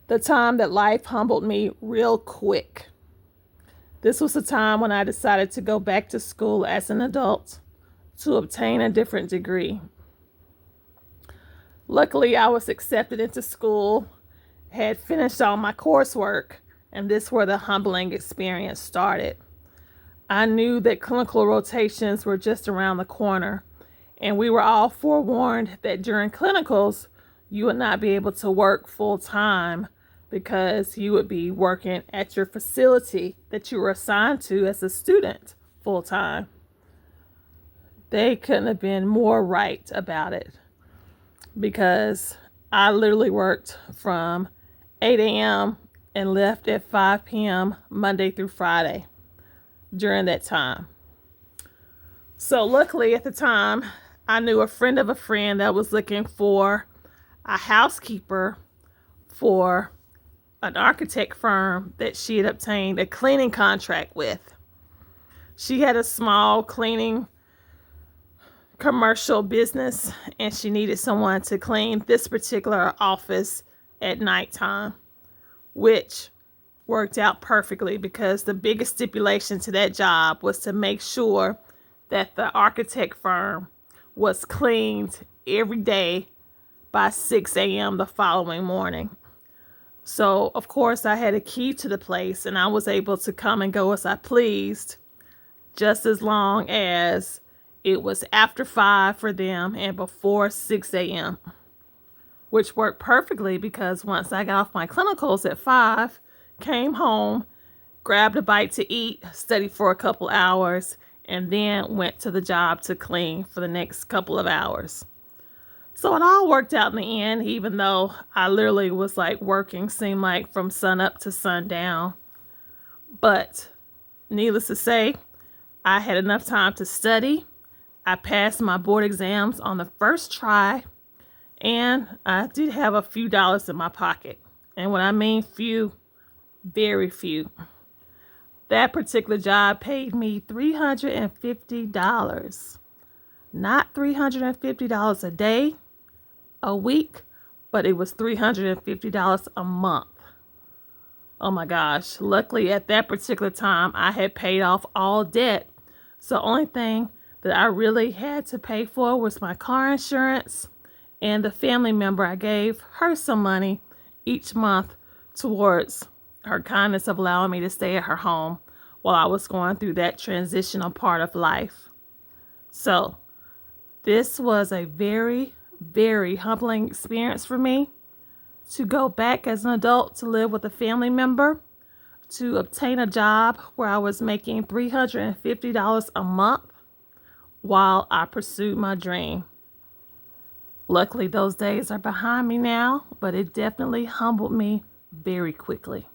The time that life humbled me real quick. This was the time when I decided to go back to school as an adult to obtain a different degree. Luckily, I was accepted into school, had finished all my coursework, and this is where the humbling experience started. I knew that clinical rotations were just around the corner, and we were all forewarned that during clinicals, you would not be able to work full time because you would be working at your facility that you were assigned to as a student full time. They couldn't have been more right about it because I literally worked from 8 a.m. and left at 5 p.m. Monday through Friday during that time. So luckily at the time, I knew a friend of a friend that was looking for a housekeeper for an architect firm that she had obtained a cleaning contract with. She had a small cleaning commercial business and she needed someone to clean this particular office at nighttime, which worked out perfectly because the biggest stipulation to that job was to make sure that the architect firm was cleaned every day by 6 a.m. the following morning. So, of course, I had a key to the place and I was able to come and go as I pleased, just as long as it was after 5 for them and before 6 a.m., which worked perfectly because once I got off my clinicals at 5, came home, grabbed a bite to eat, studied for a couple hours, and then went to the job to clean for the next couple of hours. So it all worked out in the end, even though I literally was like working, seemed like from sun up to sundown. But needless to say, I had enough time to study. I passed my board exams on the first try, and I did have a few dollars in my pocket. And when I mean few, very few. That particular job paid me $350. Not $350 a day, a week, but it was $350 a month. Oh my gosh. Luckily, at that particular time, I had paid off all debt. So the only thing that I really had to pay for was my car insurance and the family member. I gave her some money each month towards her kindness of allowing me to stay at her home while I was going through that transitional part of life. So this was a very, very humbling experience for me to go back as an adult to live with a family member, to obtain a job where I was making $350 a month while I pursued my dream. Luckily, those days are behind me now, but it definitely humbled me very quickly.